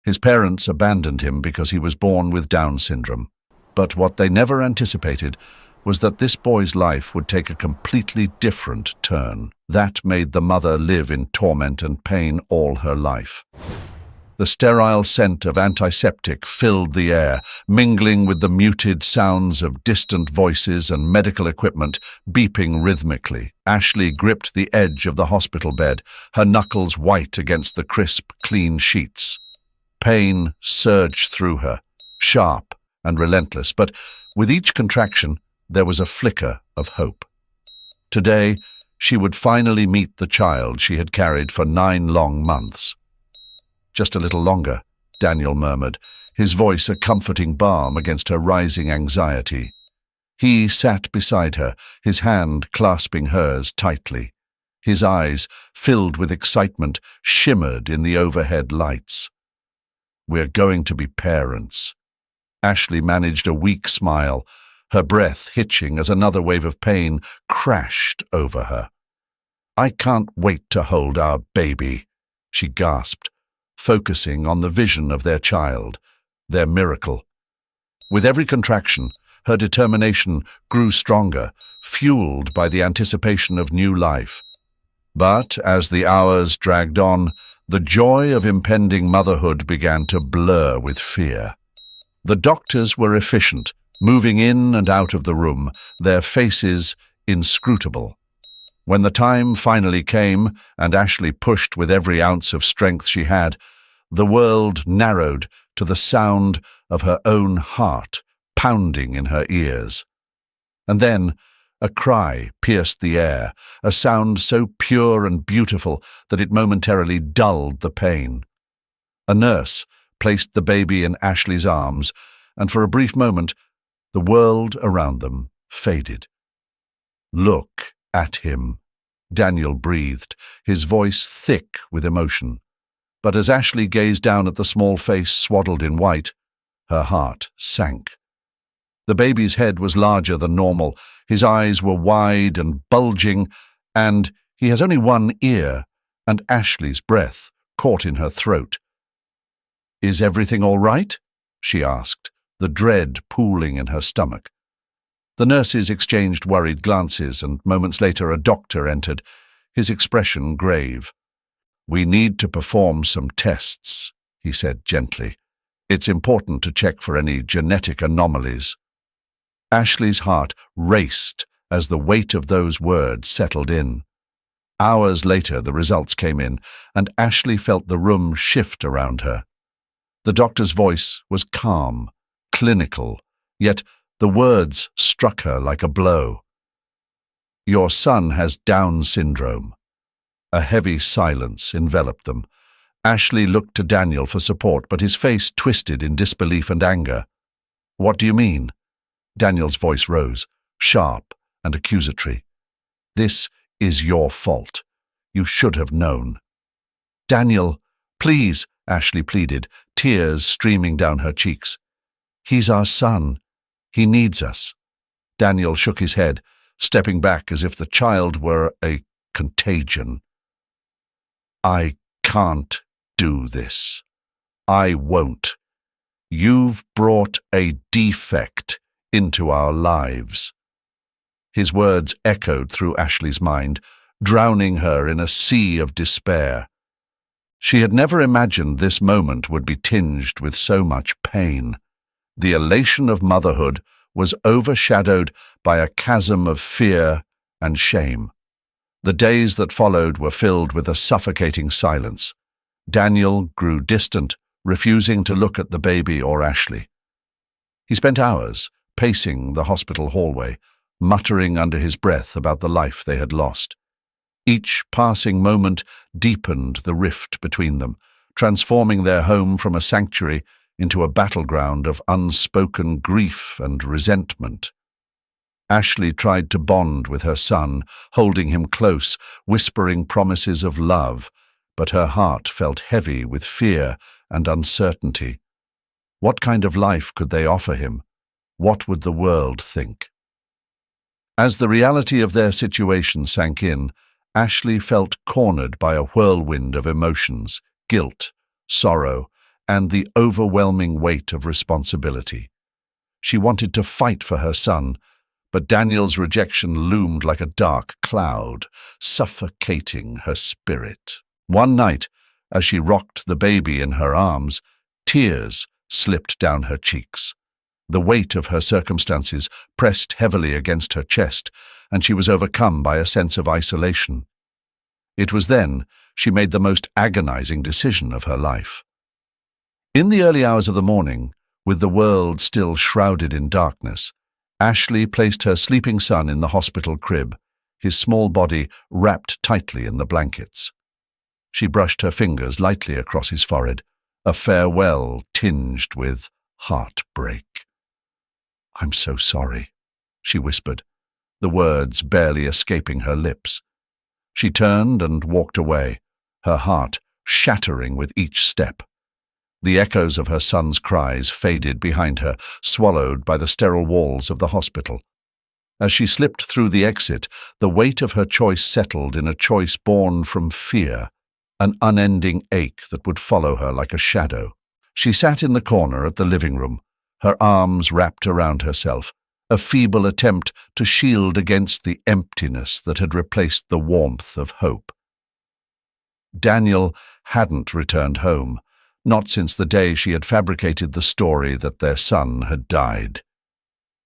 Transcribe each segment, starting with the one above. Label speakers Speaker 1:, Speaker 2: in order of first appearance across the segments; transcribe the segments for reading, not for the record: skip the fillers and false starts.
Speaker 1: His parents abandoned him because he was born with Down syndrome. But what they never anticipated was that this boy's life would take a completely different turn. That made the mother live in torment and pain all her life. The sterile scent of antiseptic filled the air, mingling with the muted sounds of distant voices and medical equipment beeping rhythmically. Ashley gripped the edge of the hospital bed, her knuckles white against the crisp, clean sheets. Pain surged through her, sharp and relentless, but with each contraction, there was a flicker of hope. Today, she would finally meet the child she had carried for 9 long months. "Just a little longer," Daniel murmured, his voice a comforting balm against her rising anxiety. He sat beside her, his hand clasping hers tightly. His eyes, filled with excitement, shimmered in the overhead lights. "We're going to be parents." Ashley managed a weak smile, her breath hitching as another wave of pain crashed over her. "I can't wait to hold our baby," she gasped, focusing on the vision of their child, their miracle. With every contraction, her determination grew stronger, fueled by the anticipation of new life. But as the hours dragged on, the joy of impending motherhood began to blur with fear. The doctors were efficient, moving in and out of the room, their faces inscrutable. When the time finally came, and Ashley pushed with every ounce of strength she had, the world narrowed to the sound of her own heart pounding in her ears. And then a cry pierced the air, a sound so pure and beautiful that it momentarily dulled the pain. A nurse placed the baby in Ashley's arms, and for a brief moment, the world around them faded. "Look at him," Daniel breathed, his voice thick with emotion. But as Ashley gazed down at the small face swaddled in white, her heart sank. The baby's head was larger than normal, his eyes were wide and bulging, and he has only one ear, and Ashley's breath caught in her throat. "Is everything all right?" she asked, the dread pooling in her stomach. The nurses exchanged worried glances, and moments later a doctor entered, his expression grave. "We need to perform some tests," he said gently. "It's important to check for any genetic anomalies." Ashley's heart raced as the weight of those words settled in. Hours later, the results came in, and Ashley felt the room shift around her. The doctor's voice was calm, clinical, yet the words struck her like a blow. "Your son has Down syndrome." A heavy silence enveloped them. Ashley looked to Daniel for support, but his face twisted in disbelief and anger. "What do you mean?" Daniel's voice rose, sharp and accusatory. "This is your fault. You should have known." "Daniel, please," Ashley pleaded, tears streaming down her cheeks. "He's our son. He needs us." Daniel shook his head, stepping back as if the child were a contagion. "I can't do this. I won't. You've brought a defect into our lives." His words echoed through Ashley's mind, drowning her in a sea of despair. She had never imagined this moment would be tinged with so much pain. The elation of motherhood was overshadowed by a chasm of fear and shame. The days that followed were filled with a suffocating silence. Daniel grew distant, refusing to look at the baby or Ashley. He spent hours pacing the hospital hallway, muttering under his breath about the life they had lost. Each passing moment deepened the rift between them, transforming their home from a sanctuary into a battleground of unspoken grief and resentment. Ashley tried to bond with her son, holding him close, whispering promises of love, but her heart felt heavy with fear and uncertainty. What kind of life could they offer him? What would the world think? As the reality of their situation sank in, Ashley felt cornered by a whirlwind of emotions, guilt, sorrow, and the overwhelming weight of responsibility. She wanted to fight for her son, but Daniel's rejection loomed like a dark cloud, suffocating her spirit. One night, as she rocked the baby in her arms, tears slipped down her cheeks. The weight of her circumstances pressed heavily against her chest, and she was overcome by a sense of isolation. It was then she made the most agonizing decision of her life. In the early hours of the morning, with the world still shrouded in darkness, Ashley placed her sleeping son in the hospital crib, his small body wrapped tightly in the blankets. She brushed her fingers lightly across his forehead, a farewell tinged with heartbreak. "I'm so sorry," she whispered, the words barely escaping her lips. She turned and walked away, her heart shattering with each step. The echoes of her son's cries faded behind her, swallowed by the sterile walls of the hospital. As she slipped through the exit, the weight of her choice settled in a choice born from fear, an unending ache that would follow her like a shadow. She sat in the corner at the living room, her arms wrapped around herself, a feeble attempt to shield against the emptiness that had replaced the warmth of hope. Daniel hadn't returned home, not since the day she had fabricated the story that their son had died.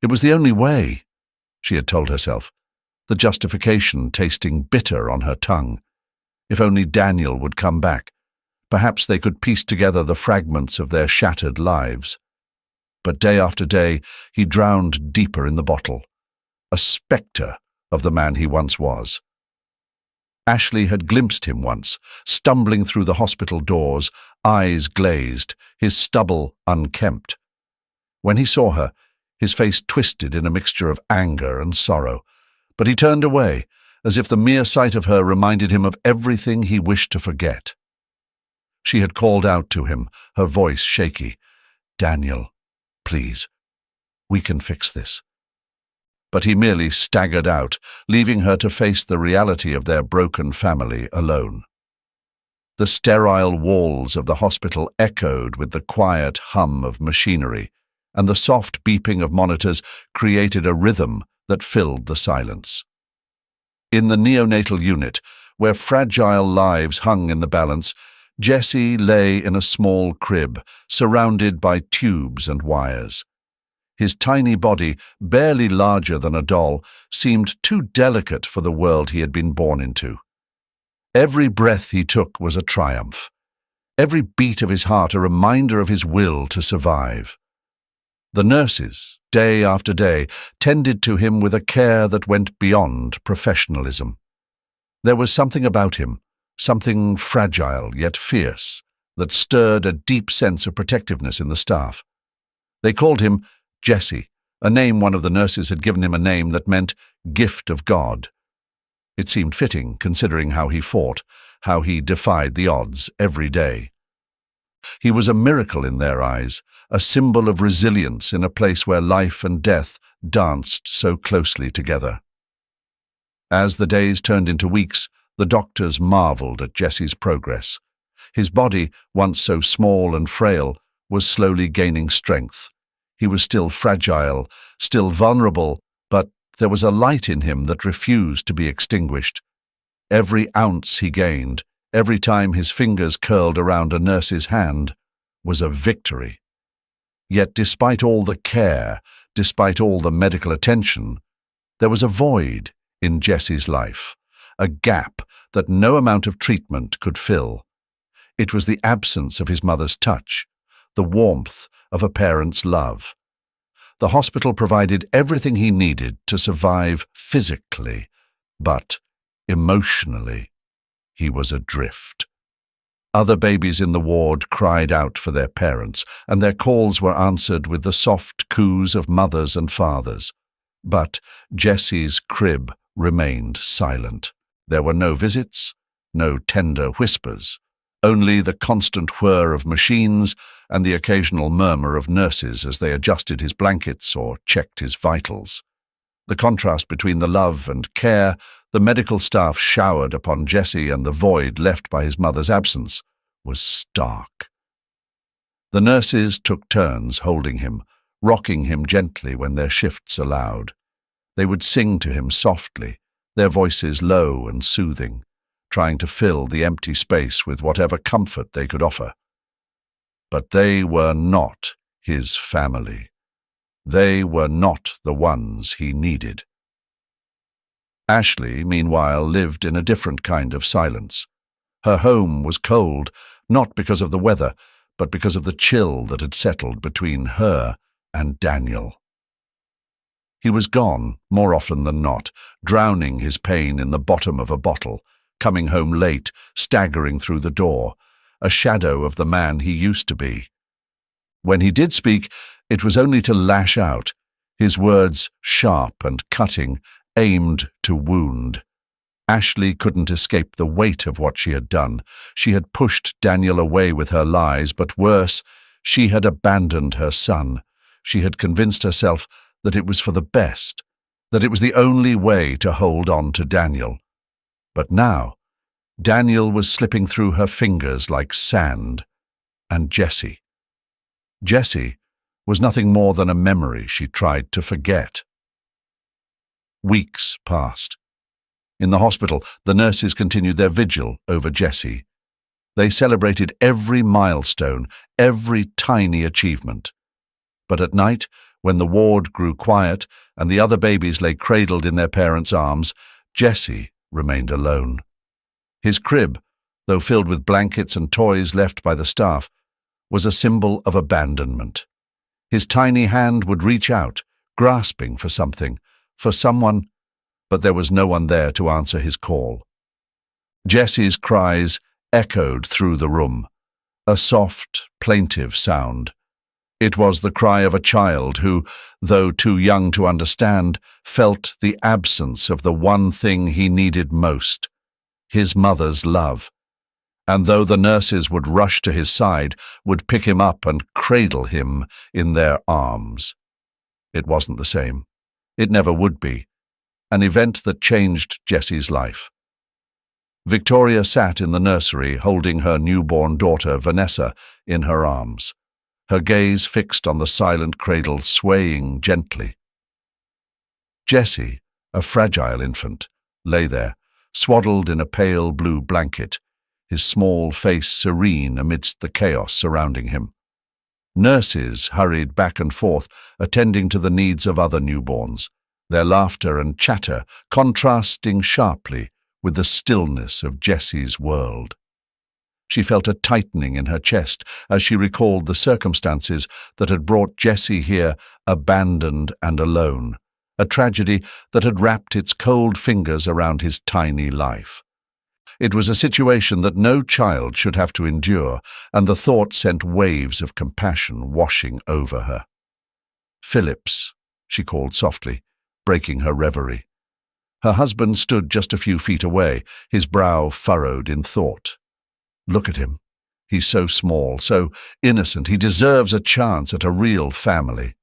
Speaker 1: It was the only way, she had told herself, the justification tasting bitter on her tongue. If only Daniel would come back, perhaps they could piece together the fragments of their shattered lives. But day after day, he drowned deeper in the bottle, a spectre of the man he once was. Ashley had glimpsed him once, stumbling through the hospital doors, eyes glazed, his stubble unkempt. When he saw her, his face twisted in a mixture of anger and sorrow, but he turned away, as if the mere sight of her reminded him of everything he wished to forget. She had called out to him, her voice shaky, "Daniel, please, we can fix this." But he merely staggered out, leaving her to face the reality of their broken family alone. The sterile walls of the hospital echoed with the quiet hum of machinery, and the soft beeping of monitors created a rhythm that filled the silence. In the neonatal unit, where fragile lives hung in the balance, Jesse lay in a small crib, surrounded by tubes and wires. His tiny body, barely larger than a doll, seemed too delicate for the world he had been born into. Every breath he took was a triumph, every beat of his heart a reminder of his will to survive. The nurses, day after day, tended to him with a care that went beyond professionalism. There was something about him, something fragile yet fierce, that stirred a deep sense of protectiveness in the staff. They called him Jesse, a name one of the nurses had given him, a name that meant gift of God. It seemed fitting, considering how he fought, how he defied the odds every day. He was a miracle in their eyes, a symbol of resilience in a place where life and death danced so closely together. As the days turned into weeks, the doctors marveled at Jesse's progress. His body, once so small and frail, was slowly gaining strength. He was still fragile, still vulnerable, but there was a light in him that refused to be extinguished. Every ounce he gained, every time his fingers curled around a nurse's hand, was a victory. Yet despite all the care, despite all the medical attention, there was a void in Jesse's life, a gap that no amount of treatment could fill. It was the absence of his mother's touch, the warmth of a parent's love. The hospital provided everything he needed to survive physically, but emotionally, he was adrift. Other babies in the ward cried out for their parents, and their calls were answered with the soft coos of mothers and fathers. But Jesse's crib remained silent. There were no visits, no tender whispers, only the constant whir of machines and the occasional murmur of nurses as they adjusted his blankets or checked his vitals. The contrast between the love and care the medical staff showered upon Jesse and the void left by his mother's absence was stark. The nurses took turns holding him, rocking him gently when their shifts allowed. They would sing to him softly, their voices low and soothing, trying to fill the empty space with whatever comfort they could offer. But they were not his family. They were not the ones he needed. Ashley, meanwhile, lived in a different kind of silence. Her home was cold, not because of the weather, but because of the chill that had settled between her and Daniel. He was gone, more often than not, drowning his pain in the bottom of a bottle, coming home late, staggering through the door, a shadow of the man he used to be. When he did speak, it was only to lash out, his words sharp and cutting, aimed to wound. Ashley couldn't escape the weight of what she had done. She had pushed Daniel away with her lies, but worse, she had abandoned her son. She had convinced herself that it was for the best, that it was the only way to hold on to Daniel. But now, Daniel was slipping through her fingers like sand. And Jessie. Jessie was nothing more than a memory she tried to forget. Weeks passed. In the hospital, the nurses continued their vigil over Jessie. They celebrated every milestone, every tiny achievement. But at night, when the ward grew quiet and the other babies lay cradled in their parents' arms, Jessie remained alone. His crib, though filled with blankets and toys left by the staff, was a symbol of abandonment. His tiny hand would reach out, grasping for something, for someone, but there was no one there to answer his call. Jessie's cries echoed through the room, a soft, plaintive sound. It was the cry of a child who, though too young to understand, felt the absence of the one thing he needed most, his mother's love. And though the nurses would rush to his side, would pick him up and cradle him in their arms, it wasn't the same. It never would be. An event that changed Jessie's life. Victoria sat in the nursery holding her newborn daughter, Vanessa, in her arms, her gaze fixed on the silent cradle swaying gently. Jessie, a fragile infant, lay there, swaddled in a pale blue blanket, his small face serene amidst the chaos surrounding him. Nurses hurried back and forth, attending to the needs of other newborns, their laughter and chatter contrasting sharply with the stillness of Jessie's world. She felt a tightening in her chest as she recalled the circumstances that had brought Jessie here abandoned and alone, a tragedy that had wrapped its cold fingers around his tiny life. It was a situation that no child should have to endure, and the thought sent waves of compassion washing over her. "Phillips," she called softly, breaking her reverie. Her husband stood just a few feet away, his brow furrowed in thought. "Look at him. He's so small, so innocent. He deserves a chance at a real family."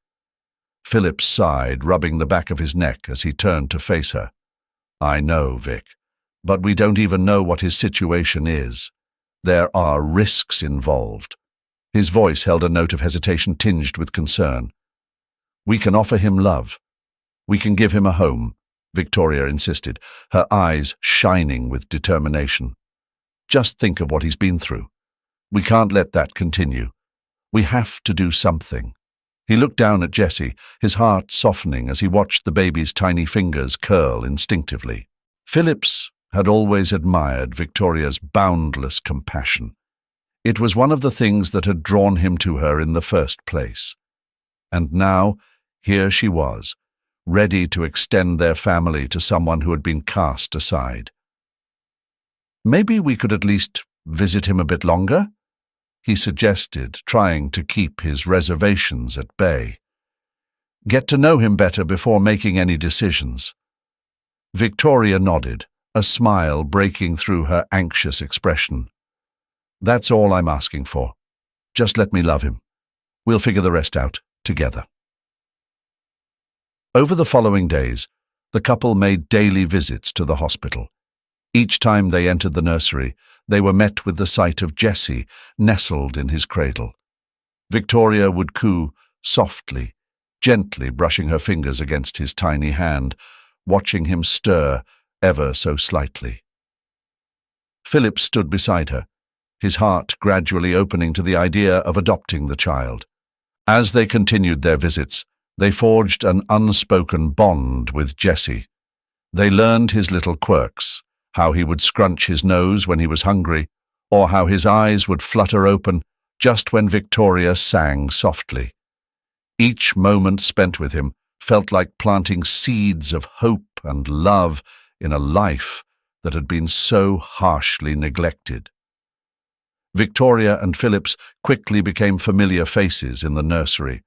Speaker 1: Phillips sighed, rubbing the back of his neck as he turned to face her. "I know, Vic, but we don't even know what his situation is. There are risks involved." His voice held a note of hesitation tinged with concern. "We can offer him love. We can give him a home," Victoria insisted, her eyes shining with determination. "Just think of what he's been through. We can't let that continue. We have to do something." He looked down at Jessie, his heart softening as he watched the baby's tiny fingers curl instinctively. Phillips had always admired Victoria's boundless compassion. It was one of the things that had drawn him to her in the first place. And now, here she was, ready to extend their family to someone who had been cast aside. "Maybe we could at least visit him a bit longer?" he suggested, trying to keep his reservations at bay. "Get to know him better before making any decisions." Victoria nodded, a smile breaking through her anxious expression. "That's all I'm asking for. Just let me love him. We'll figure the rest out together." Over the following days, the couple made daily visits to the hospital. Each time they entered the nursery, they were met with the sight of Jessie nestled in his cradle. Victoria would coo softly, gently brushing her fingers against his tiny hand, watching him stir ever so slightly. Philip stood beside her, his heart gradually opening to the idea of adopting the child. As they continued their visits, they forged an unspoken bond with Jessie. They learned his little quirks, how he would scrunch his nose when he was hungry, or how his eyes would flutter open just when Victoria sang softly. Each moment spent with him felt like planting seeds of hope and love in a life that had been so harshly neglected. Victoria and Phillips quickly became familiar faces in the nursery,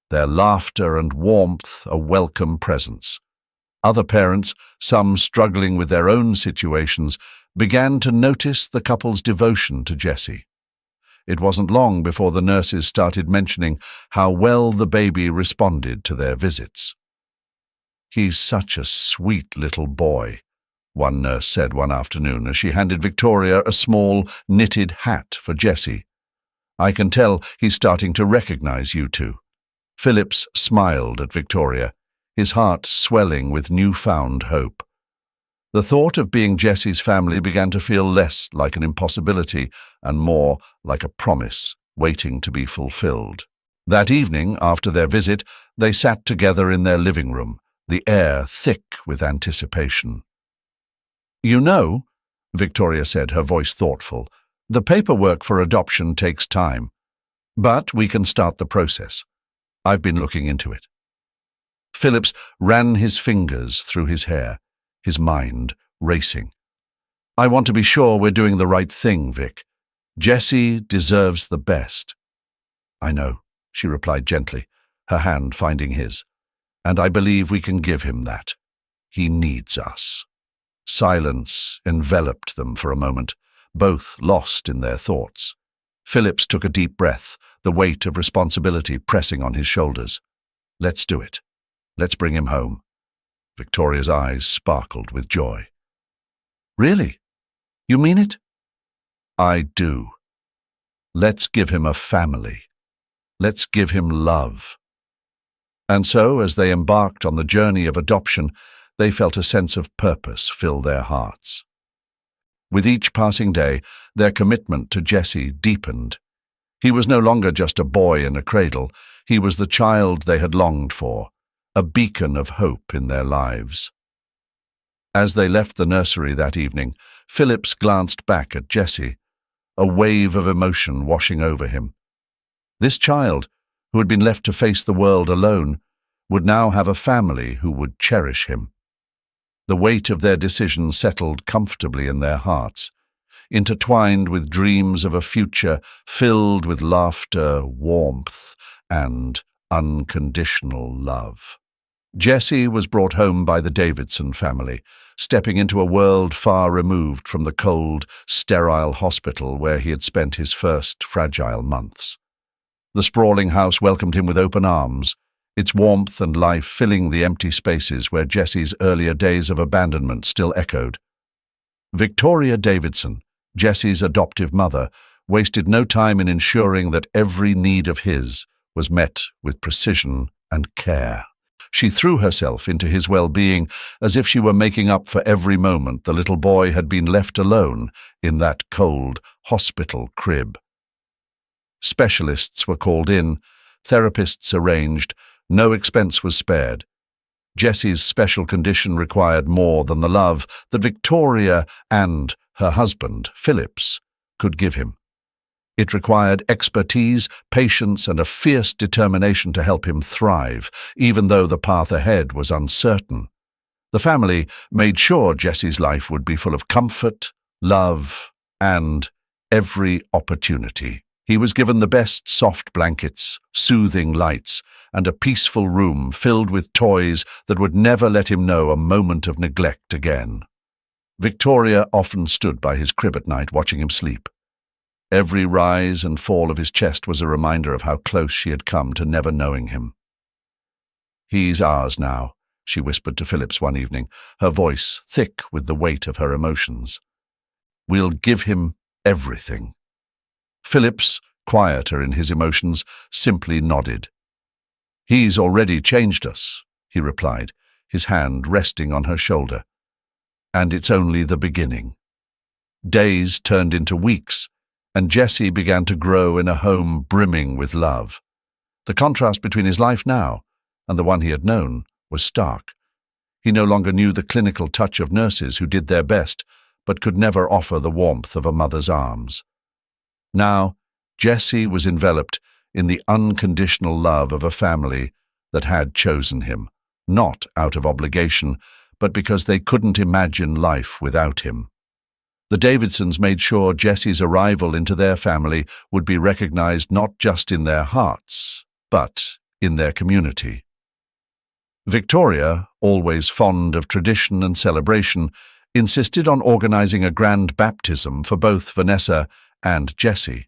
Speaker 1: their laughter and warmth a welcome presence. Other parents, some struggling with their own situations, began to notice the couple's devotion to Jessie. It wasn't long before the nurses started mentioning how well the baby responded to their visits. "He's such a sweet little boy," one nurse said one afternoon as she handed Victoria a small, knitted hat for Jessie. "I can tell he's starting to recognize you two." Phillips smiled at Victoria, his heart swelling with newfound hope. The thought of being Jessie's family began to feel less like an impossibility and more like a promise waiting to be fulfilled. That evening, after their visit, they sat together in their living room, the air thick with anticipation. "You know," Victoria said, her voice thoughtful, "the paperwork for adoption takes time, but we can start the process. I've been looking into it." Phillips ran his fingers through his hair, his mind racing. "I want to be sure we're doing the right thing, Vic. Jessie deserves the best." "I know," she replied gently, her hand finding his, "and I believe we can give him that. He needs us." Silence enveloped them for a moment, both lost in their thoughts. Phillips took a deep breath, the weight of responsibility pressing on his shoulders. "Let's do it. Let's bring him home." Victoria's eyes sparkled with joy. "Really? You mean it?" "I do. Let's give him a family. Let's give him love." And so, as they embarked on the journey of adoption, they felt a sense of purpose fill their hearts. With each passing day, their commitment to Jessie deepened. He was no longer just a boy in a cradle. He was the child they had longed for, a beacon of hope in their lives. As they left the nursery that evening, Phillips glanced back at Jessie, a wave of emotion washing over him. This child, who had been left to face the world alone, would now have a family who would cherish him. The weight of their decision settled comfortably in their hearts, intertwined with dreams of a future filled with laughter, warmth, and unconditional love. Jessie was brought home by the Davidson family, stepping into a world far removed from the cold, sterile hospital where he had spent his first fragile months. The sprawling house welcomed him with open arms, its warmth and life filling the empty spaces where Jessie's earlier days of abandonment still echoed. Victoria Davidson, Jessie's adoptive mother, wasted no time in ensuring that every need of his was met with precision and care. She threw herself into his well-being as if she were making up for every moment the little boy had been left alone in that cold hospital crib. Specialists were called in, therapists arranged, no expense was spared. Jessie's special condition required more than the love that Victoria and her husband, Phillips, could give him. It required expertise, patience, and a fierce determination to help him thrive, even though the path ahead was uncertain. The family made sure Jessie's life would be full of comfort, love, and every opportunity. He was given the best soft blankets, soothing lights, and a peaceful room filled with toys that would never let him know a moment of neglect again. Victoria often stood by his crib at night watching him sleep. Every rise and fall of his chest was a reminder of how close she had come to never knowing him. "He's ours now," she whispered to Phillips one evening, her voice thick with the weight of her emotions. "We'll give him everything." Phillips quieter in his emotions, simply nodded. "He's already changed us," he replied, his hand resting on her shoulder. "And it's only the beginning." Days turned into weeks, and Jesse began to grow in a home brimming with love. The contrast between his life now and the one he had known was stark. He no longer knew the clinical touch of nurses who did their best, but could never offer the warmth of a mother's arms. Now, Jesse was enveloped in the unconditional love of a family that had chosen him, not out of obligation, but because they couldn't imagine life without him. The Davidsons made sure Jesse's arrival into their family would be recognized not just in their hearts, but in their community. Victoria, always fond of tradition and celebration, insisted on organizing a grand baptism for both Vanessa and Jesse.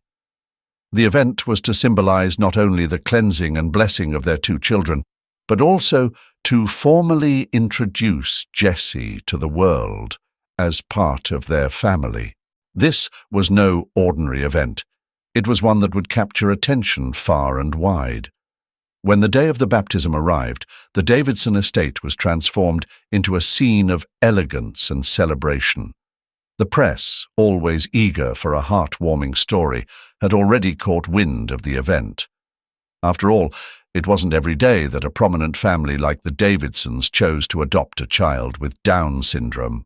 Speaker 1: The event was to symbolize not only the cleansing and blessing of their two children, but also to formally introduce Jesse to the world as part of their family. This was no ordinary event. It was one that would capture attention far and wide. When the day of the baptism arrived, the Davidson estate was transformed into a scene of elegance and celebration. The press, always eager for a heart-warming story, had already caught wind of the event. After all, it wasn't every day that a prominent family like the Davidsons chose to adopt a child with Down syndrome.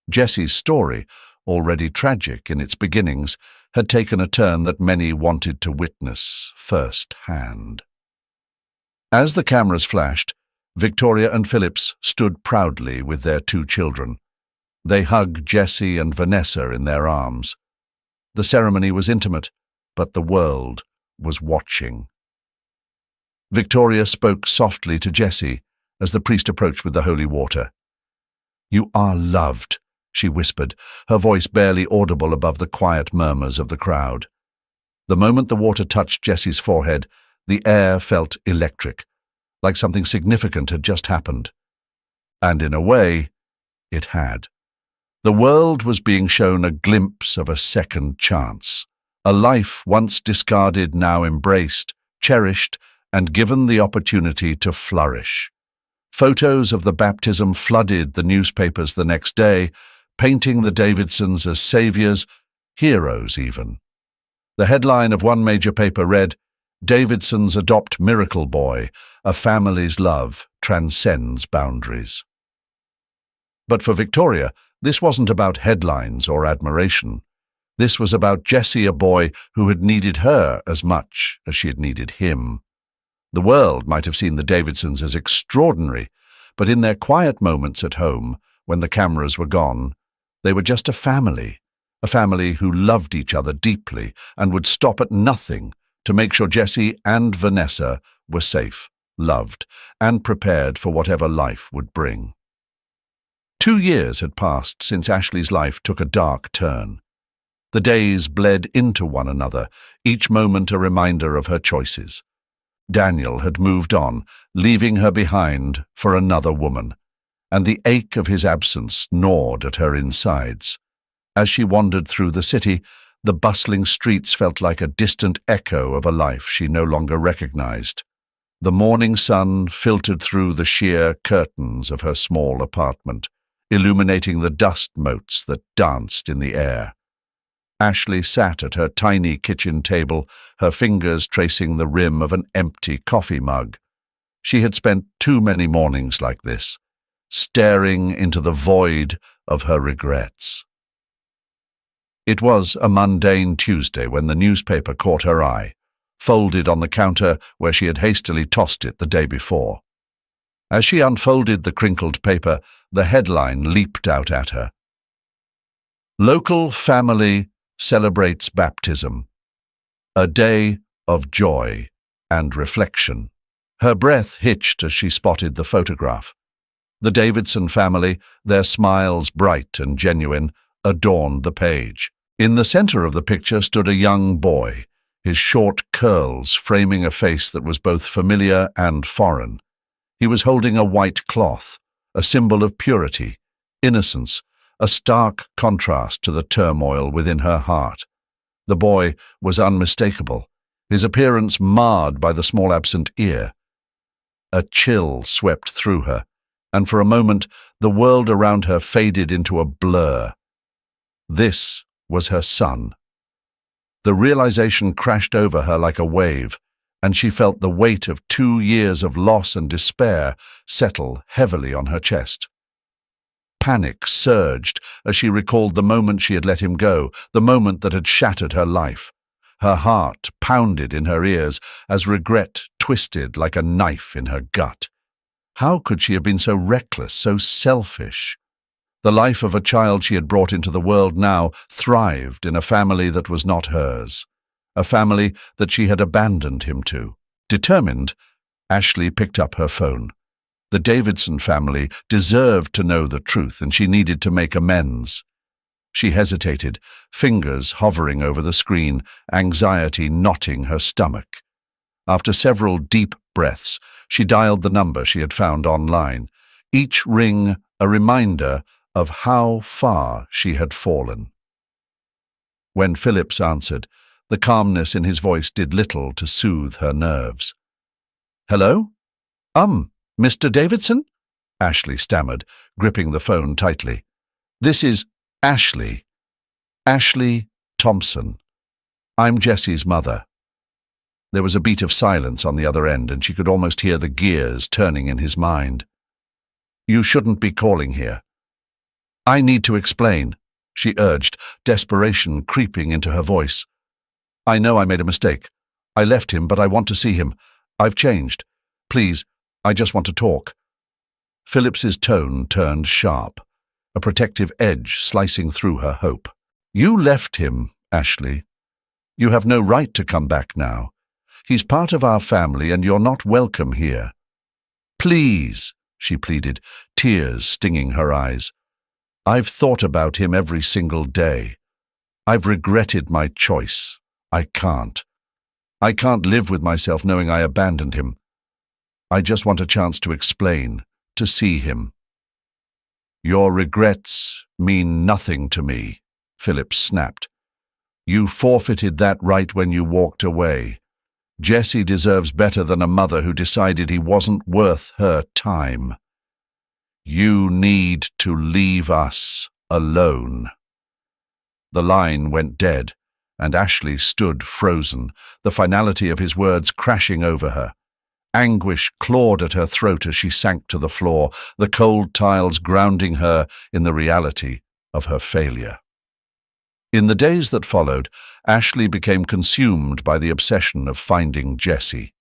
Speaker 1: Jesse's story, already tragic in its beginnings, had taken a turn that many wanted to witness firsthand. As the cameras flashed, Victoria and Phillips stood proudly with their two children. They hugged Jesse and Vanessa in their arms. The ceremony was intimate, but the world was watching. Victoria spoke softly to Jesse as the priest approached with the holy water. "You are loved," she whispered, her voice barely audible above the quiet murmurs of the crowd. The moment the water touched Jesse's forehead, the air felt electric, like something significant had just happened. And in a way, it had. The world was being shown a glimpse of a second chance, a life once discarded, now embraced, cherished, and given the opportunity to flourish. Photos of the baptism flooded the newspapers the next day, painting the Davidsons as saviors, heroes even. The headline of one major paper read, "Davidsons adopt miracle boy, a family's love transcends boundaries." But for Victoria, this wasn't about headlines or admiration. This was about Jesse, a boy who had needed her as much as she had needed him. The world might have seen the Davidsons as extraordinary, but in their quiet moments at home, when the cameras were gone, they were just a family who loved each other deeply and would stop at nothing to make sure Jesse and Vanessa were safe, loved, and prepared for whatever life would bring. 2 years had passed since Ashley's life took a dark turn. The days bled into one another, each moment a reminder of her choices. Daniel had moved on, leaving her behind for another woman, and the ache of his absence gnawed at her insides. As she wandered through the city, the bustling streets felt like a distant echo of a life she no longer recognized. The morning sun filtered through the sheer curtains of her small apartment, illuminating the dust motes that danced in the air. Ashley sat at her tiny kitchen table, her fingers tracing the rim of an empty coffee mug. She had spent too many mornings like this, staring into the void of her regrets. It was a mundane Tuesday when the newspaper caught her eye, folded on the counter where she had hastily tossed it the day before. As she unfolded the crinkled paper, the headline leaped out at her. "Local family celebrates baptism. A day of joy and reflection." Her breath hitched as she spotted the photograph. The Davidson family, their smiles bright and genuine, adorned the page. In the center of the picture stood a young boy, his short curls framing a face that was both familiar and foreign. He was holding a white cloth, a symbol of purity, innocence, a stark contrast to the turmoil within her heart. The boy was unmistakable, his appearance marred by the small absent ear. A chill swept through her, and for a moment the world around her faded into a blur. This was her son. The realization crashed over her like a wave, and she felt the weight of 2 years of loss and despair settle heavily on her chest. Panic surged as she recalled the moment she had let him go, the moment that had shattered her life. Her heart pounded in her ears as regret twisted like a knife in her gut. How could she have been so reckless, so selfish? The life of a child she had brought into the world now thrived in a family that was not hers, a family that she had abandoned him to. Determined, Ashley picked up her phone. The Davidson family deserved to know the truth, and she needed to make amends. She hesitated, fingers hovering over the screen, anxiety knotting her stomach. After several deep breaths, she dialed the number she had found online, each ring a reminder of how far she had fallen. When Phillips answered, the calmness in his voice did little to soothe her nerves. "Hello? Mr. Davidson?" Ashley stammered, gripping the phone tightly. "This is Ashley. Ashley Thompson. I'm Jesse's mother." There was a beat of silence on the other end, and she could almost hear the gears turning in his mind. "You shouldn't be calling here." "I need to explain," she urged, desperation creeping into her voice. "I know I made a mistake. I left him, but I want to see him. I've changed. Please, I just want to talk." Phillips's tone turned sharp, a protective edge slicing through her hope. "You left him, Ashley. You have no right to come back now. He's part of our family, and you're not welcome here." "Please," she pleaded, tears stinging her eyes. "I've thought about him every single day. I've regretted my choice. I can't live with myself knowing I abandoned him. I just want a chance to explain, to see him." "Your regrets mean nothing to me," Phillips snapped. "You forfeited that right when you walked away. Jesse deserves better than a mother who decided he wasn't worth her time. You need to leave us alone." The line went dead, and Ashley stood frozen, the finality of his words crashing over her. Anguish clawed at her throat as she sank to the floor, the cold tiles grounding her in the reality of her failure. In the days that followed, Ashley became consumed by the obsession of finding Jesse.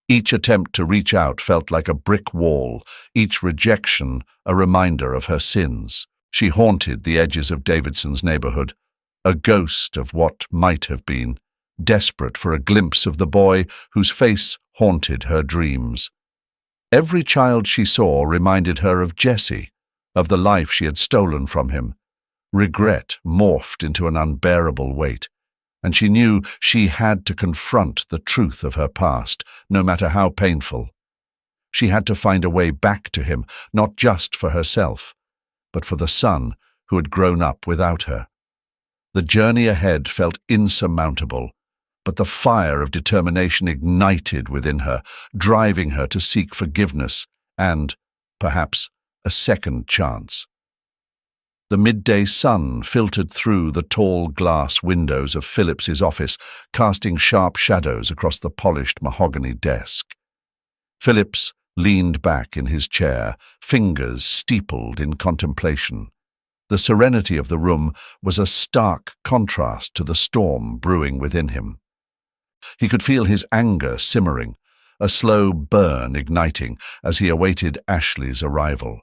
Speaker 1: Each attempt to reach out felt like a brick wall, each rejection a reminder of her sins. She haunted the edges of Davidson's neighborhood, a ghost of what might have been, desperate for a glimpse of the boy whose face haunted her dreams. Every child she saw reminded her of Jesse, of the life she had stolen from him. Regret morphed into an unbearable weight, and she knew she had to confront the truth of her past, no matter how painful. She had to find a way back to him, not just for herself, but for the son who had grown up without her. The journey ahead felt insurmountable, but the fire of determination ignited within her, driving her to seek forgiveness and, perhaps, a second chance. The midday sun filtered through the tall glass windows of Phillips's office, casting sharp shadows across the polished mahogany desk. Phillips leaned back in his chair, fingers steepled in contemplation. The serenity of the room was a stark contrast to the storm brewing within him. He could feel his anger simmering, a slow burn igniting as he awaited Ashley's arrival.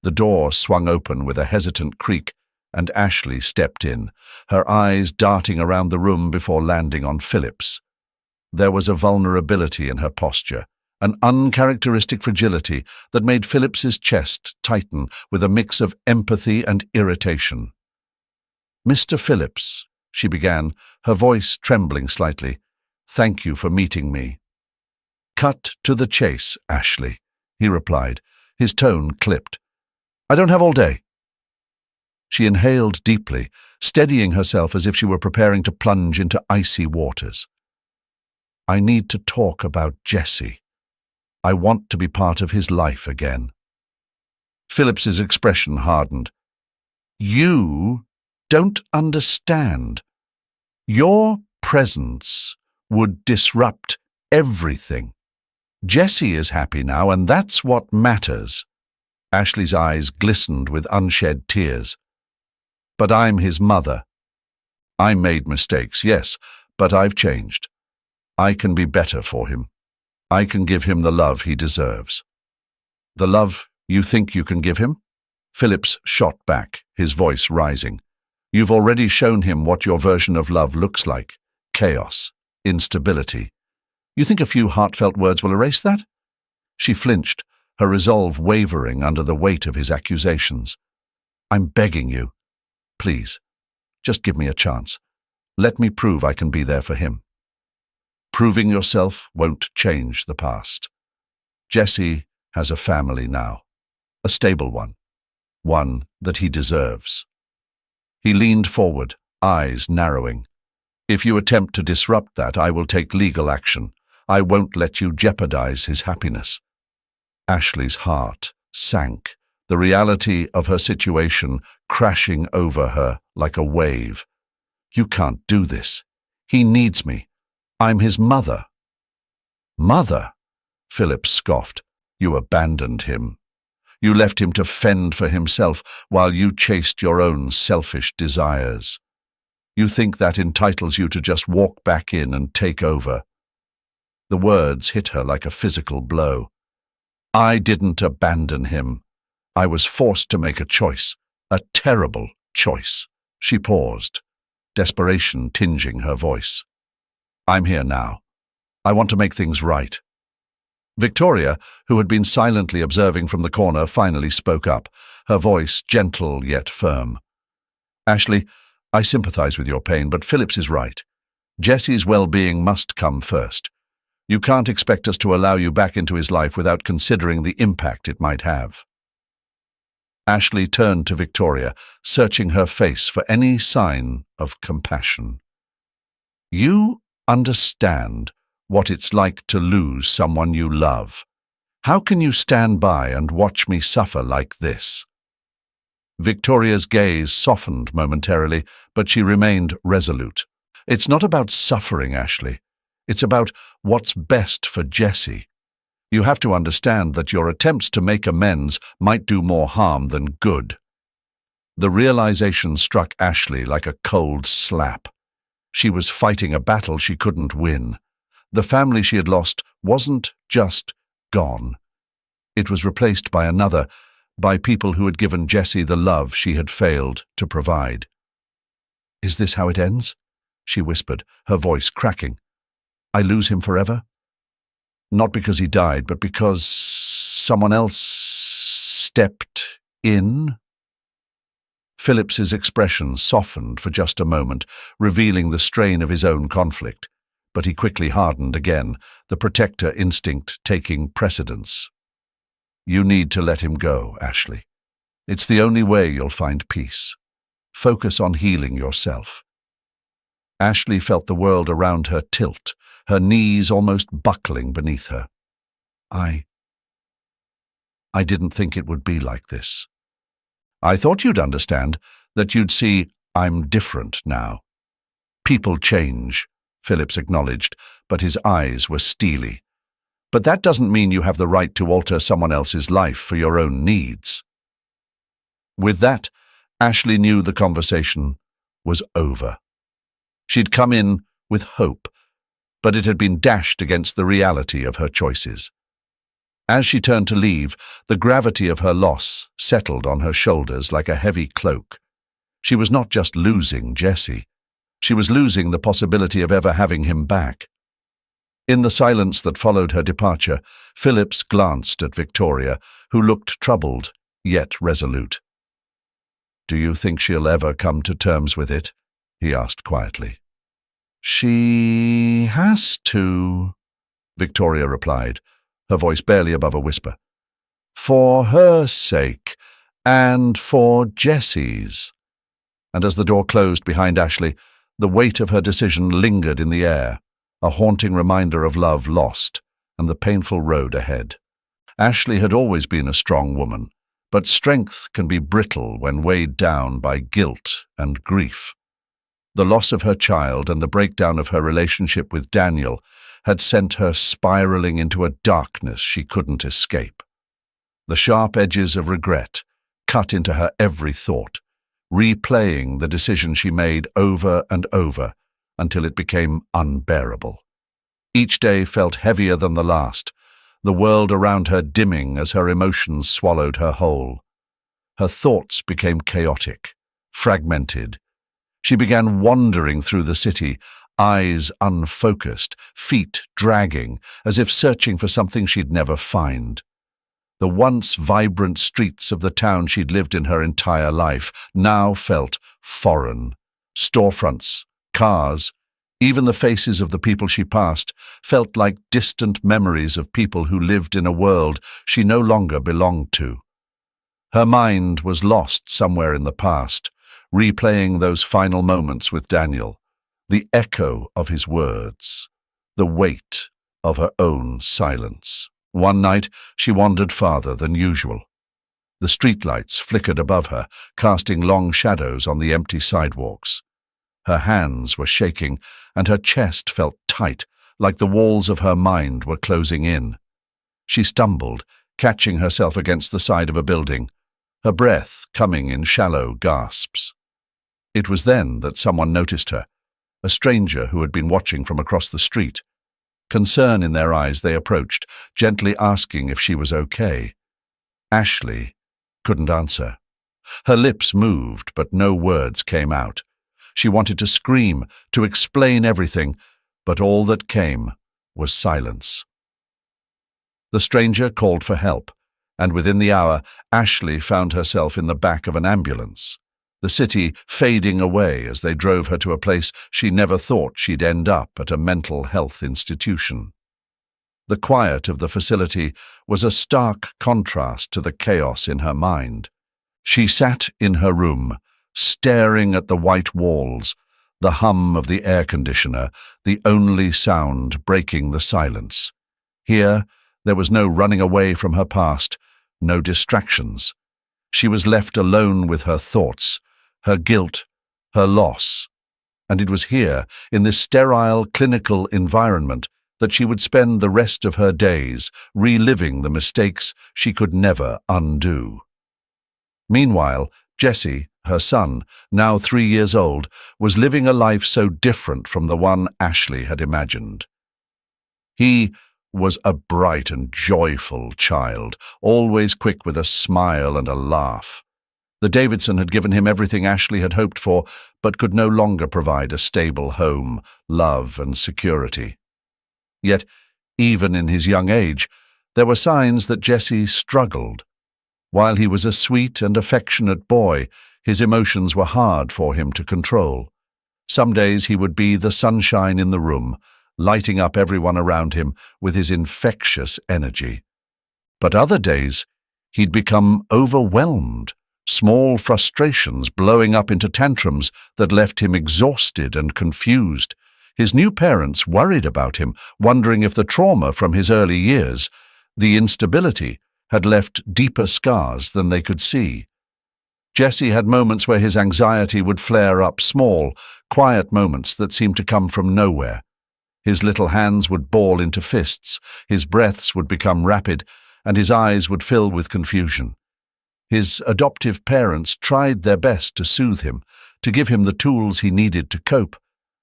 Speaker 1: The door swung open with a hesitant creak, and Ashley stepped in, her eyes darting around the room before landing on Phillips. There was a vulnerability in her posture, an uncharacteristic fragility that made Phillips's chest tighten with a mix of empathy and irritation. "Mr. Phillips," she began, her voice trembling slightly, "thank you for meeting me." "Cut to the chase, Ashley," he replied, his tone clipped. "I don't have all day." She inhaled deeply, steadying herself as if she were preparing to plunge into icy waters. I need to talk about Jesse. I want to be part of his life again. Phillips's expression hardened. You don't understand. Your presence would disrupt everything. Jesse is happy now, and that's what matters. Ashley's eyes glistened with unshed tears. But I'm his mother. I made mistakes, yes, but I've changed. I can be better for him. I can give him the love he deserves. The love you think you can give him? Phillips shot back, his voice rising. You've already shown him what your version of love looks like. Chaos, instability. You think a few heartfelt words will erase that? She flinched, her resolve wavering under the weight of his accusations. I'm begging you. Please, just give me a chance. Let me prove I can be there for him. Proving yourself won't change the past. Jesse has a family now, a stable one that he deserves. He leaned forward, eyes narrowing. If you attempt to disrupt that, I will take legal action. I won't let you jeopardize his happiness. Ashley's heart sank, the reality of her situation crashing over her like a wave. You can't do this. He needs me. I'm his mother. Mother? Phillips scoffed. You abandoned him. You left him to fend for himself while you chased your own selfish desires. You think that entitles you to just walk back in and take over. The words hit her like a physical blow. I didn't abandon him. I was forced to make a choice, a terrible choice. She paused, desperation tinging her voice. I'm here now. I want to make things right. Victoria, who had been silently observing from the corner, finally spoke up, her voice gentle yet firm. Ashley, I sympathize with your pain, but Phillips is right. Jesse's well-being must come first. You can't expect us to allow you back into his life without considering the impact it might have. Ashley turned to Victoria, searching her face for any sign of compassion. You understand what it's like to lose someone you love. How can you stand by and watch me suffer like this? Victoria's gaze softened momentarily, but she remained resolute. It's not about suffering, Ashley. It's about what's best for Jesse. You have to understand that your attempts to make amends might do more harm than good. The realization struck Ashley like a cold slap. She was fighting a battle she couldn't win. The family she had lost wasn't just gone. It was replaced by another, by people who had given Jesse the love she had failed to provide. Is this how it ends? She whispered, her voice cracking. I lose him forever? Not because he died, but because someone else stepped in? Phillips's expression softened for just a moment, revealing the strain of his own conflict. But he quickly hardened again, the protector instinct taking precedence. You need to let him go, Ashley. It's the only way you'll find peace. Focus on healing yourself. Ashley felt the world around her tilt, her knees almost buckling beneath her. I didn't think it would be like this. I thought you'd understand, that you'd see I'm different now. People change, Phillips acknowledged, but his eyes were steely. But that doesn't mean you have the right to alter someone else's life for your own needs. With that, Ashley knew the conversation was over. She'd come in with hope, but it had been dashed against the reality of her choices. As she turned to leave, the gravity of her loss settled on her shoulders like a heavy cloak. She was not just losing Jesse. She was losing the possibility of ever having him back. In the silence that followed her departure, Phillips glanced at Victoria, who looked troubled, yet resolute. Do you think she'll ever come to terms with it? He asked quietly. She has to, Victoria replied, her voice barely above a whisper. For her sake, and for Jesse's. And as the door closed behind Ashley, the weight of her decision lingered in the air, a haunting reminder of love lost and the painful road ahead. Ashley had always been a strong woman, but strength can be brittle when weighed down by guilt and grief. The loss of her child and the breakdown of her relationship with Daniel had sent her spiraling into a darkness she couldn't escape. The sharp edges of regret cut into her every thought, replaying the decision she made over and over until it became unbearable. Each day felt heavier than the last, the world around her dimming as her emotions swallowed her whole. Her thoughts became chaotic, fragmented. She began wandering through the city, eyes unfocused, feet dragging, as if searching for something she'd never find. The once vibrant streets of the town she'd lived in her entire life now felt foreign. Storefronts, cars, even the faces of the people she passed felt like distant memories of people who lived in a world she no longer belonged to. Her mind was lost somewhere in the past, replaying those final moments with Daniel, the echo of his words, the weight of her own silence. One night, she wandered farther than usual. The streetlights flickered above her, casting long shadows on the empty sidewalks. Her hands were shaking, and her chest felt tight, like the walls of her mind were closing in. She stumbled, catching herself against the side of a building, her breath coming in shallow gasps. It was then that someone noticed her, a stranger who had been watching from across the street. Concern in their eyes, they approached, gently asking if she was okay. Ashley couldn't answer. Her lips moved, but no words came out. She wanted to scream, to explain everything, but all that came was silence. The stranger called for help, and within the hour, Ashley found herself in the back of an ambulance, the city fading away as they drove her to a place she never thought she'd end up, at a mental health institution. The quiet of the facility was a stark contrast to the chaos in her mind. She sat in her room, staring at the white walls, the hum of the air conditioner, the only sound breaking the silence. Here, there was no running away from her past, no distractions. She was left alone with her thoughts, her guilt, her loss. And it was here, in this sterile, clinical environment, that she would spend the rest of her days, reliving the mistakes she could never undo. Meanwhile, Jesse, her son, now 3 years old, was living a life so different from the one Ashley had imagined. He was a bright and joyful child, always quick with a smile and a laugh. The Davidson had given him everything Ashley had hoped for, but could no longer provide a stable home, love, and security. Yet, even in his young age, there were signs that Jesse struggled. While he was a sweet and affectionate boy, his emotions were hard for him to control. Some days he would be the sunshine in the room, lighting up everyone around him with his infectious energy. But other days, he'd become overwhelmed, small frustrations blowing up into tantrums that left him exhausted and confused. His new parents worried about him, wondering if the trauma from his early years, the instability, had left deeper scars than they could see. Jesse had moments where his anxiety would flare up, small, quiet moments that seemed to come from nowhere. His little hands would ball into fists, his breaths would become rapid, and his eyes would fill with confusion. His adoptive parents tried their best to soothe him, to give him the tools he needed to cope,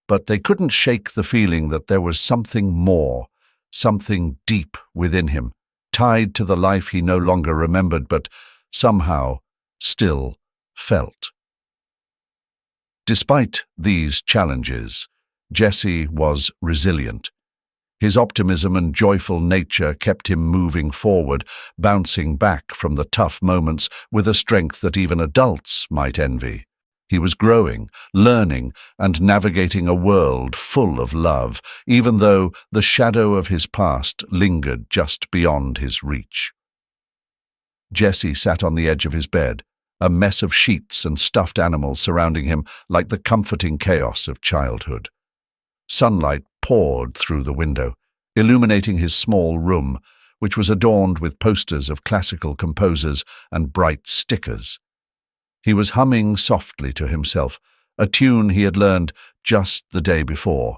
Speaker 1: but they couldn't shake the feeling that there was something more, something deep within him, tied to the life he no longer remembered but somehow still felt. Despite these challenges, Jesse was resilient. His optimism and joyful nature kept him moving forward, bouncing back from the tough moments with a strength that even adults might envy. He was growing, learning, and navigating a world full of love, even though the shadow of his past lingered just beyond his reach. Jesse sat on the edge of his bed, a mess of sheets and stuffed animals surrounding him like the comforting chaos of childhood. Sunlight poured through the window, illuminating his small room, which was adorned with posters of classical composers and bright stickers. He was humming softly to himself, a tune he had learned just the day before,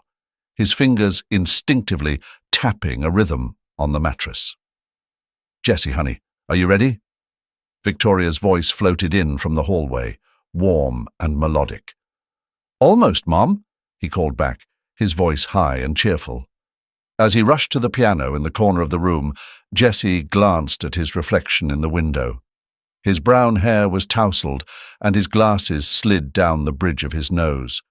Speaker 1: his fingers instinctively tapping a rhythm on the mattress. "Jessie, honey, are you ready?" Victoria's voice floated in from the hallway, warm and melodic. "Almost, Mom," he called back, his voice high and cheerful. As he rushed to the piano in the corner of the room, Jessie glanced at his reflection in the window. His brown hair was tousled, and his glasses slid down the bridge of his nose.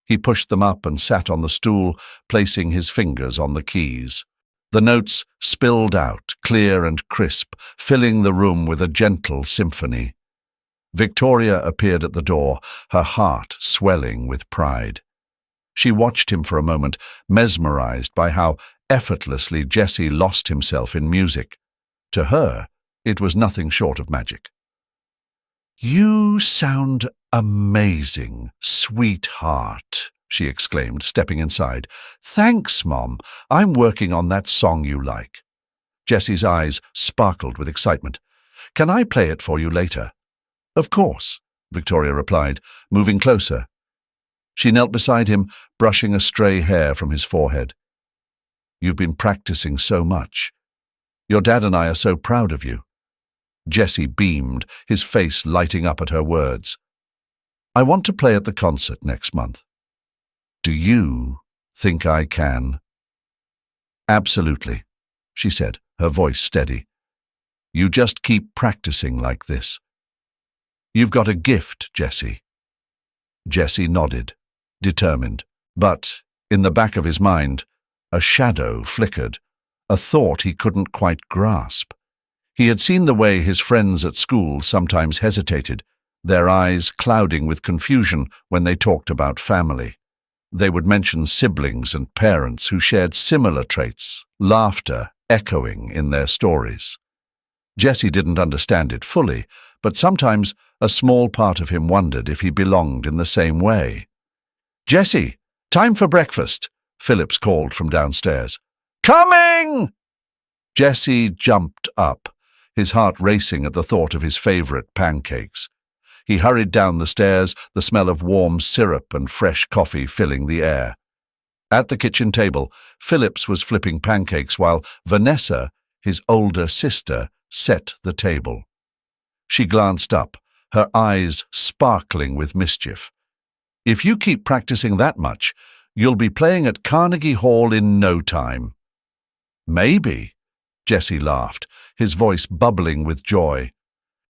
Speaker 1: He pushed them up and sat on the stool, placing his fingers on the keys. The notes spilled out, clear and crisp, filling the room with a gentle symphony. Victoria appeared at the door, her heart swelling with pride. She watched him for a moment, mesmerized by how effortlessly Jessie lost himself in music. To her, it was nothing short of magic. "You sound amazing, sweetheart," she exclaimed, stepping inside. "Thanks, Mom. I'm working on that song you like." Jessie's eyes sparkled with excitement. "Can I play it for you later?" "Of course," Victoria replied, moving closer. She knelt beside him, brushing a stray hair from his forehead. "You've been practicing so much. Your dad and I are so proud of you." Jessie beamed, his face lighting up at her words. "I want to play at the concert next month. Do you think I can?" "Absolutely," she said, her voice steady. "You just keep practicing like this. You've got a gift, Jessie." Jessie nodded, determined, but, in the back of his mind, a shadow flickered, a thought he couldn't quite grasp. He had seen the way his friends at school sometimes hesitated, their eyes clouding with confusion when they talked about family. They would mention siblings and parents who shared similar traits, laughter echoing in their stories. Jessie didn't understand it fully, but sometimes a small part of him wondered if he belonged in the same way. "Jessie, time for breakfast," Phillips called from downstairs. "Coming!" Jessie jumped up, his heart racing at the thought of his favorite pancakes. He hurried down the stairs, the smell of warm syrup and fresh coffee filling the air. At the kitchen table, Phillips was flipping pancakes while Vanessa, his older sister, set the table. She glanced up, her eyes sparkling with mischief. "If you keep practicing that much, you'll be playing at Carnegie Hall in no time." "Maybe," Jessie laughed, his voice bubbling with joy.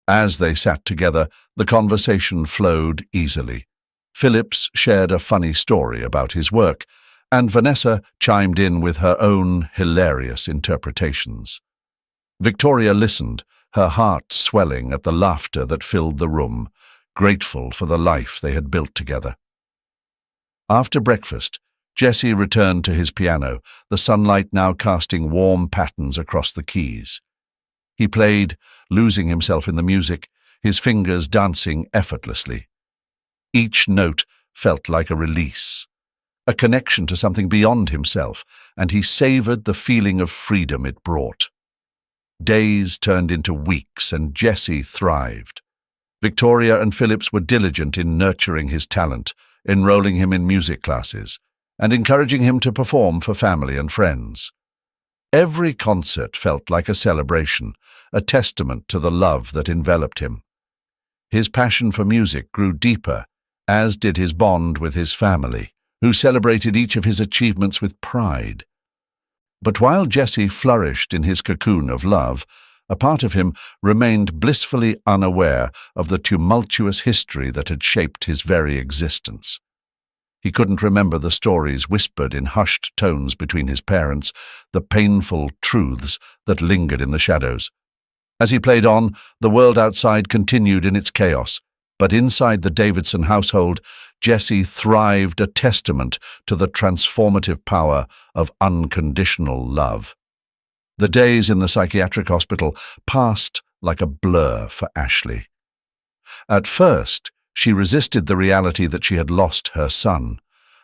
Speaker 1: As they sat together, the conversation flowed easily. Phillips shared a funny story about his work, and Vanessa chimed in with her own hilarious interpretations. Victoria listened, her heart swelling at the laughter that filled the room, grateful for the life they had built together. After breakfast, Jessie returned to his piano, the sunlight now casting warm patterns across the keys. He played, losing himself in the music, his fingers dancing effortlessly. Each note felt like a release, a connection to something beyond himself, and he savored the feeling of freedom it brought. Days turned into weeks, and Jessie thrived. Victoria and Phillips were diligent in nurturing his talent, enrolling him in music classes, and encouraging him to perform for family and friends. Every concert felt like a celebration, a testament to the love that enveloped him. His passion for music grew deeper, as did his bond with his family, who celebrated each of his achievements with pride. But while Jessie flourished in his cocoon of love, a part of him remained blissfully unaware of the tumultuous history that had shaped his very existence. He couldn't remember the stories whispered in hushed tones between his parents, the painful truths that lingered in the shadows. As he played on, the world outside continued in its chaos, but inside the Davidson household, Jessie thrived, a testament to the transformative power of unconditional love. The days in the psychiatric hospital passed like a blur for Ashley. At first, she resisted the reality that she had lost her son,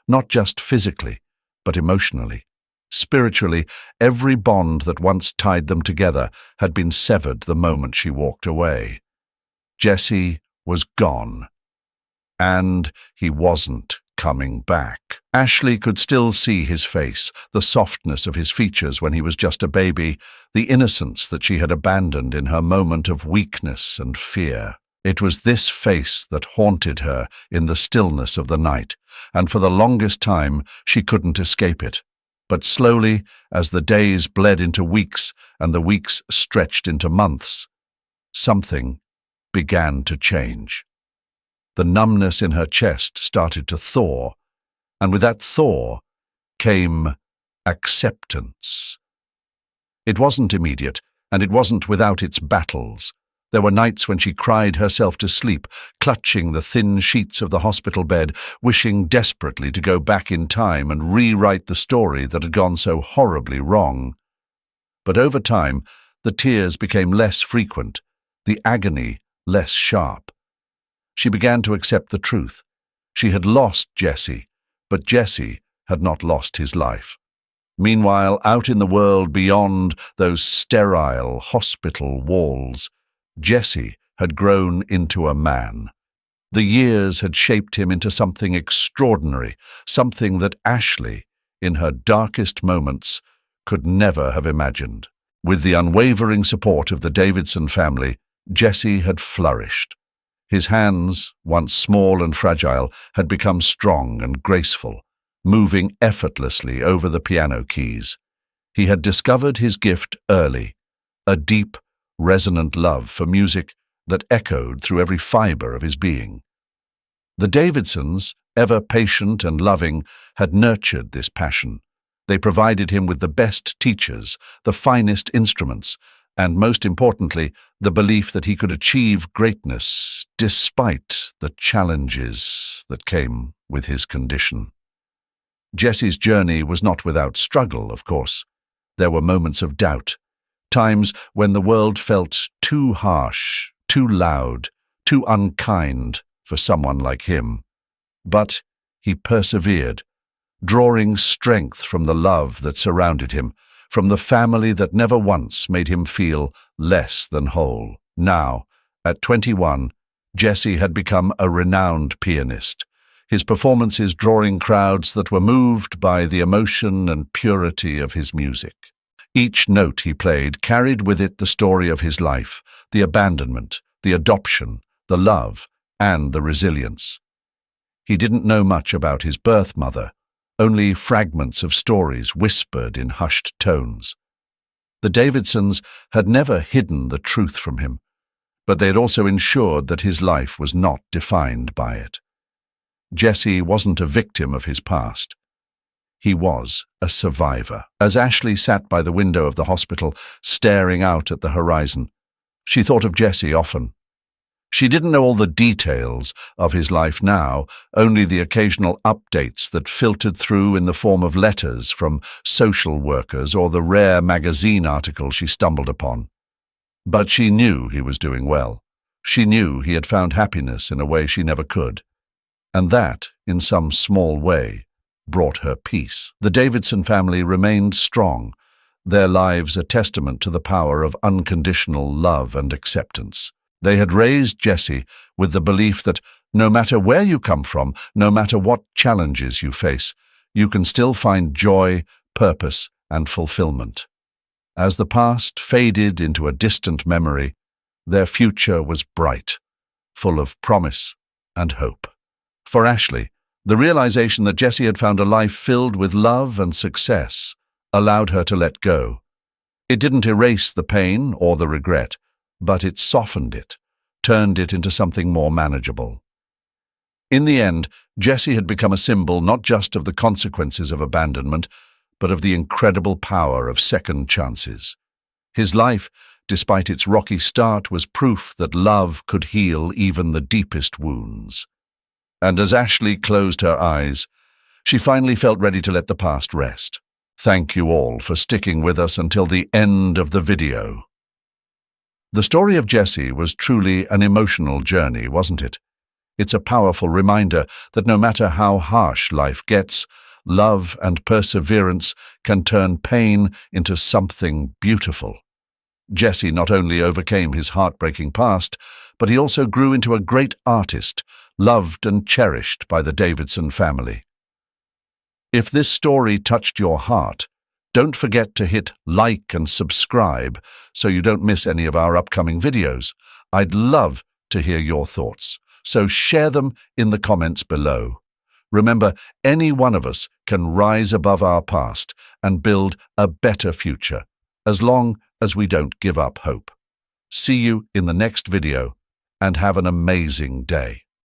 Speaker 1: not just physically, but emotionally. Spiritually, every bond that once tied them together had been severed the moment she walked away. Jesse was gone, and he wasn't coming back. Ashley could still see his face, the softness of his features when he was just a baby, the innocence that she had abandoned in her moment of weakness and fear. It was this face that haunted her in the stillness of the night, and for the longest time she couldn't escape it. But slowly, as the days bled into weeks and the weeks stretched into months, something began to change. The numbness in her chest started to thaw, and with that thaw came acceptance. It wasn't immediate, and it wasn't without its battles. There were nights when she cried herself to sleep, clutching the thin sheets of the hospital bed, wishing desperately to go back in time and rewrite the story that had gone so horribly wrong. But over time, the tears became less frequent, the agony less sharp. She began to accept the truth. She had lost Jesse, but Jesse had not lost his life. Meanwhile, out in the world beyond those sterile hospital walls, Jesse had grown into a man. The years had shaped him into something extraordinary, something that Ashley, in her darkest moments, could never have imagined. With the unwavering support of the Davidson family, Jesse had flourished. His hands, once small and fragile, had become strong and graceful, moving effortlessly over the piano keys. He had discovered his gift early, a deep, resonant love for music that echoed through every fiber of his being. The Davidsons, ever patient and loving, had nurtured this passion. They provided him with the best teachers, the finest instruments, and most importantly, the belief that he could achieve greatness despite the challenges that came with his condition. Jesse's journey was not without struggle, of course. There were moments of doubt, times when the world felt too harsh, too loud, too unkind for someone like him. But he persevered, drawing strength from the love that surrounded him, from the family that never once made him feel less than whole. Now, at 21, Jesse had become a renowned pianist, his performances drawing crowds that were moved by the emotion and purity of his music. Each note he played carried with it the story of his life, the abandonment, the adoption, the love, and the resilience. He didn't know much about his birth mother, only fragments of stories whispered in hushed tones. The Davidsons had never hidden the truth from him, but they had also ensured that his life was not defined by it. Jesse wasn't a victim of his past. He was a survivor. As Ashley sat by the window of the hospital, staring out at the horizon, she thought of Jesse often. She didn't know all the details of his life now, only the occasional updates that filtered through in the form of letters from social workers or the rare magazine article she stumbled upon. But she knew he was doing well. She knew he had found happiness in a way she never could. And that, in some small way, brought her peace. The Davidson family remained strong, their lives a testament to the power of unconditional love and acceptance. They had raised Jesse with the belief that no matter where you come from, no matter what challenges you face, you can still find joy, purpose, and fulfillment. As the past faded into a distant memory, their future was bright, full of promise and hope. For Ashley, the realization that Jesse had found a life filled with love and success allowed her to let go. It didn't erase the pain or the regret, but it softened it, turned it into something more manageable. In the end, Jesse had become a symbol not just of the consequences of abandonment, but of the incredible power of second chances. His life, despite its rocky start, was proof that love could heal even the deepest wounds. And as Ashley closed her eyes, she finally felt ready to let the past rest. Thank you all for sticking with us until the end of the video. The story of Jesse was truly an emotional journey, wasn't it? It's a powerful reminder that no matter how harsh life gets, love and perseverance can turn pain into something beautiful. Jesse not only overcame his heartbreaking past, but he also grew into a great artist, loved and cherished by the Davidson family. If this story touched your heart, don't forget to hit like and subscribe so you don't miss any of our upcoming videos. I'd love to hear your thoughts, so share them in the comments below. Remember, any one of us can rise above our past and build a better future, as long as we don't give up hope. See you in the next video, and have an amazing day.